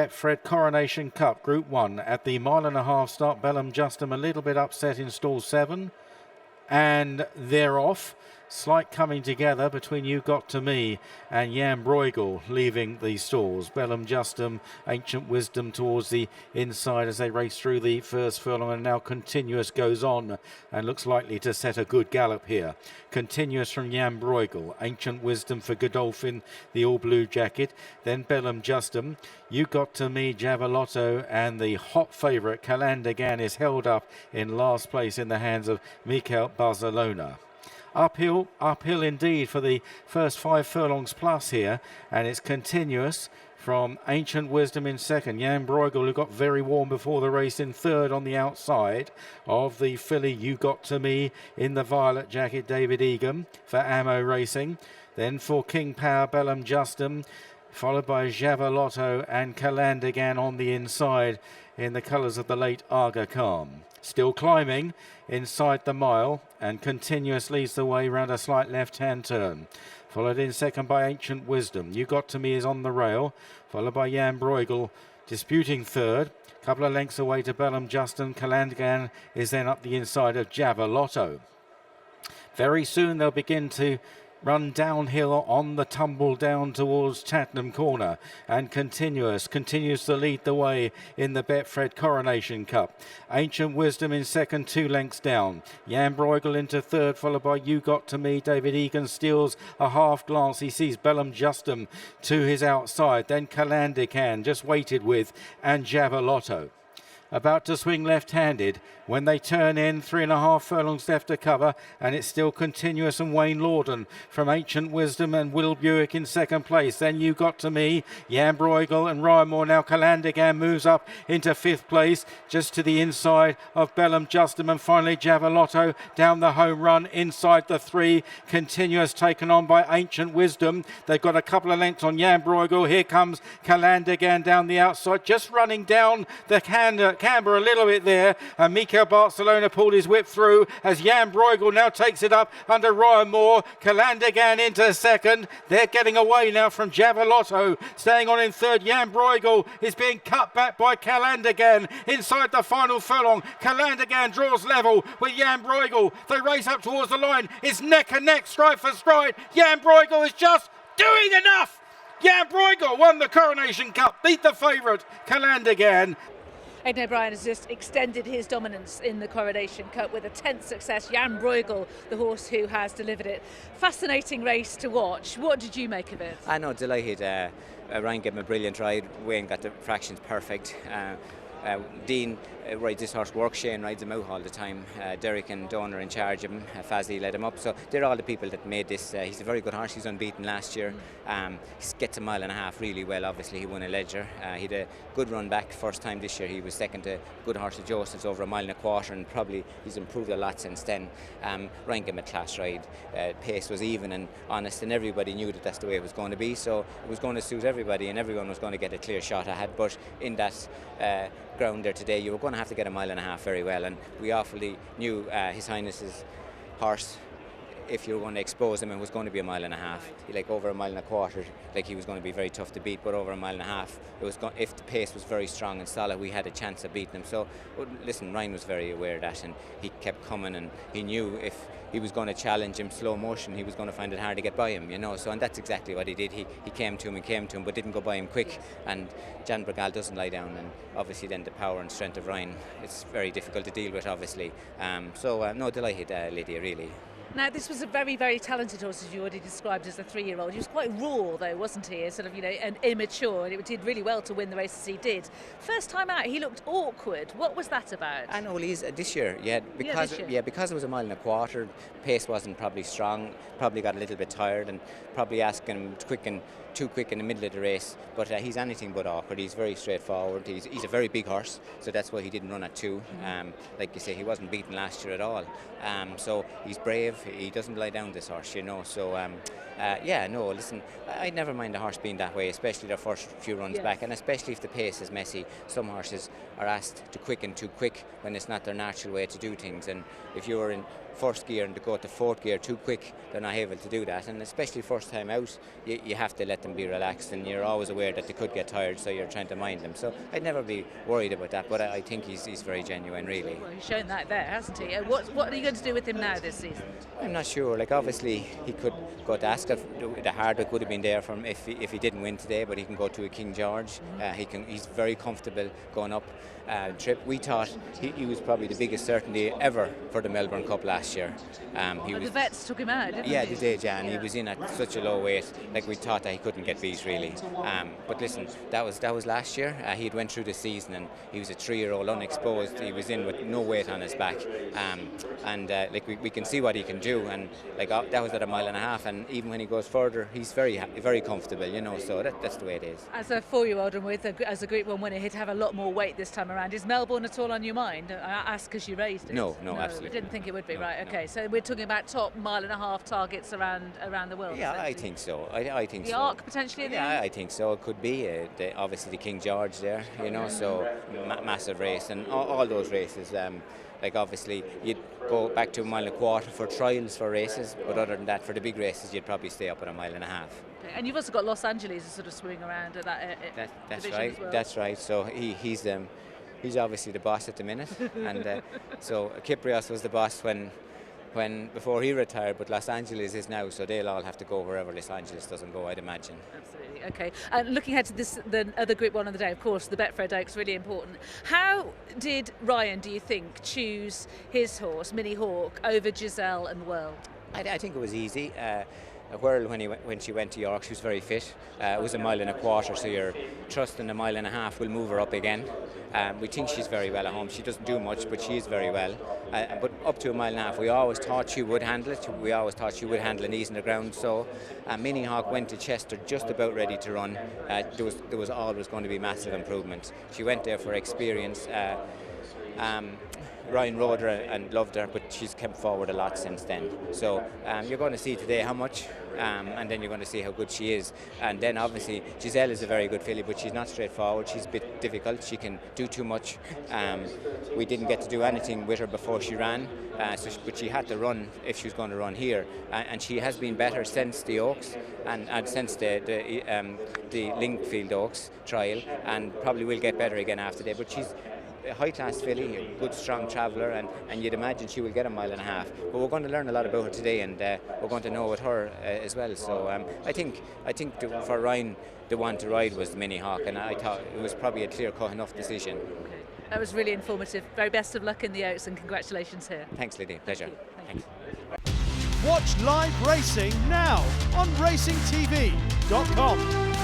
Betfred Coronation Cup Group 1 at the 1.5 start. Bellam Justum a little bit upset in stall 7, and they're off. Slight coming together between You Got To Me and Jan Brueghel leaving the stalls. Bellam Justum, Ancient Wisdom towards the inside as they race through the first furlong, and now Continuous goes on and looks likely to set a good gallop here. Continuous from Jan Brueghel, Ancient Wisdom for Godolphin, the all blue jacket, then Bellam Justum, You Got To Me, Javelotto, and the hot favourite Calandagan is held up in last place in the hands of Mikel Barcelona. Uphill indeed for the first 5 furlongs plus here, and it's Continuous from Ancient Wisdom in second. Jan Brueghel, who got very warm before the race, in third on the outside of the filly You Got To Me in the violet jacket, David Egan for Ammo Racing. Then for King Power, Bellam Justum, followed by Javelotto and Calandagan on the inside in the colours of the late Aga Khan. Still climbing inside the mile, and Continuous leads the way round a slight left-hand turn. Followed in second by Ancient Wisdom. You Got To Me is on the rail, followed by Jan Brueghel disputing third. Couple of lengths away to Bellam Justum. Calandagan is then up the inside of Javelotto. Very soon they'll begin to run downhill on the tumble down towards Tattenham Corner, and continues to lead the way in the Betfred Coronation Cup. Ancient Wisdom in second, 2 lengths down. Jan Brueghel into third, followed by You Got To Me. David Egan steals a half glance. He sees Bellam Justum to his outside. Then Calandagan just waited with, and Javelotto. About to swing left-handed when they turn in, 3.5 furlongs left to cover, and it's still Continuous and Wayne Lorden from Ancient Wisdom and Will Buick in second place. Then You Got To Me, Jan Brueghel and Ryan Moore. Now Calandagan moves up into 5th place, just to the inside of Bellam Justum, and finally Javelotto down the home run inside the 3. Continuous taken on by Ancient Wisdom. They've got a couple of lengths on Jan Brueghel. Here comes Calandagan down the outside, just running down the Canberra a little bit there, and Mikel Barcelona pulled his whip through as Jan Brueghel now takes it up under Ryan Moore. Calandagan into second. They're getting away now from Javelotto. Staying on in third, Jan Brueghel is being cut back by Calandagan inside the final furlong. Calandagan draws level with Jan Brueghel. They race up towards the line. It's neck and neck, stride for stride. Jan Brueghel is just doing enough. Jan Brueghel won the Coronation Cup, beat the favourite Calandagan. Aidan O'Brien has just extended his dominance in the Coronation Cup with a 10th success. Jan Brueghel, the horse who has delivered it. Fascinating race to watch. What did you make of it? I know, delighted. Ryan gave him a brilliant ride. Wayne got the fractions perfect. Dean rides this horse work. Shane rides him out all the time. Derek and Dawn are in charge of him. Fazzy led him up. So they're all the people that made this. He's a very good horse. He's unbeaten last year. He gets a 1.5 miles really well. Obviously, he won a Ledger. He had a good run back. First time this year, he was second to good horse of Joseph's over 1.25 miles, and probably he's improved a lot since then. Ryan gave him a class ride. Pace was even and honest, and everybody knew that that's the way it was going to be. So it was going to suit everybody, and everyone was going to get a clear shot ahead. But in that ground there today, you were going to have to get a 1.5 miles very well, and we awfully knew His Highness's horse, if you were going to expose him, it was going to be 1.5 miles. Like over 1.25 miles, like he was going to be very tough to beat, but over 1.5 miles, it was if the pace was very strong and solid, we had a chance of beating him. So listen, Ryan was very aware of that, and he kept coming, and he knew if he was going to challenge him slow motion, he was going to find it hard to get by him, you know. So, and that's exactly what he did. He came to him, but didn't go by him quick. And Jan Brueghel doesn't lie down, and obviously then the power and strength of Ryan, it's very difficult to deal with, obviously. No, delighted, Lydia, really. Now, this was a very, very talented horse, as you already described, as a 3-year-old. He was quite raw, though, wasn't he? Sort of, and immature, and it did really well to win the race as he did. First time out, he looked awkward. What was that about? I know, he's this year, because it was 1.25 miles, pace wasn't probably strong, probably got a little bit tired, and probably asking him too quick in the middle of the race. But he's anything but awkward. He's very straightforward. He's a very big horse, so that's why he didn't run at 2. Like you say, he wasn't beaten last year at all. So he's brave. He doesn't lie down, this horse, you know. So listen, I'd never mind a horse being that way, especially their first few runs back, and especially if the pace is messy. Some horses are asked to quicken too quick when it's not their natural way to do things, and if you're in first gear and to go to fourth gear too quick, they're not able to do that. And especially first time out, you have to let them be relaxed, and you're always aware that they could get tired, so you're trying to mind them. So I'd never be worried about that, but I think he's very genuine, really. Well, he's shown that there, hasn't he? What are you going to do with him now this season? I'm not sure. Like, obviously he could go to Ascot. The Hardwick would have been there for him if he didn't win today, but he can go to a King George. He's very comfortable going up trip. We thought he was probably the biggest certainty ever for the Melbourne Cup last year. The vets took him out, didn't yeah, they? they did, Jan. He was in at such a low weight. Like, we thought that he couldn't get beat, really. But listen, that was last year. He had went through the season, and he was a 3-year-old unexposed. He was in with no weight on his back, like we can see what he can do. And like that was at a mile and a half. And even when he goes further, he's very comfortable. So that's the way it is. As a 4-year-old and as a Group 1 winner, he'd have a lot more weight this time around. Is Melbourne at all on your mind? I ask because you raised it. No, absolutely. I didn't think it would be, No, right? no. Okay, so we're talking about top mile and a half targets around the world. Yeah, I think so. I think the so. Arc potentially. Yeah, I think so. It could be obviously the King George there. So massive race, and all those races. Like, obviously you'd go back to a mile and a quarter for trials for races, but other than that, for the big races, you'd probably stay up at a mile and a half. Okay. And you've also got Los Angeles to sort of swing around at that. That's division right. as well. That's right. So he's obviously the boss at the minute, and so Kyprios was the boss when before he retired, but Los Angeles is now, so they'll all have to go wherever Los Angeles doesn't go, I'd imagine. Absolutely. Okay. And looking ahead to the other Group 1 of the day, of course, the Betfred Oaks, really important. How did Ryan, do you think, choose his horse, Mini Hawk, over Giselle and World? I think it was easy. Whirl, when she went to York, she was very fit. It was a mile and a quarter, so you're trusting a mile and a half will move her up again. We think she's very well at home. She doesn't do much, but she is very well. But up to a mile and a half, we always thought she would handle it. We always thought she would handle an ease in the ground. So Mini Hawk went to Chester just about ready to run. There was always going to be massive improvement. She went there for experience. Ryan rode her and loved her, but she's come forward a lot since then. So you're going to see today how much, and then you're going to see how good she is. And then obviously Giselle is a very good filly, but she's not straightforward. She's a bit difficult. She can do too much. We didn't get to do anything with her before she ran, but she had to run if she was going to run here. And she has been better since the Oaks and since the Lingfield Oaks trial, and probably will get better again after that. But she's a high-class filly, a good, strong traveller, and you'd imagine she will get a mile and a half. But we're going to learn a lot about her today, and we're going to know with her as well. So I think for Ryan, the one to ride was the Mini Hawk, and I thought it was probably a clear-cut enough decision. Okay. That was really informative. Very best of luck in the Oaks, and congratulations here. Thanks, Lydia. Pleasure. Thank you. Watch live racing now on racingtv.com.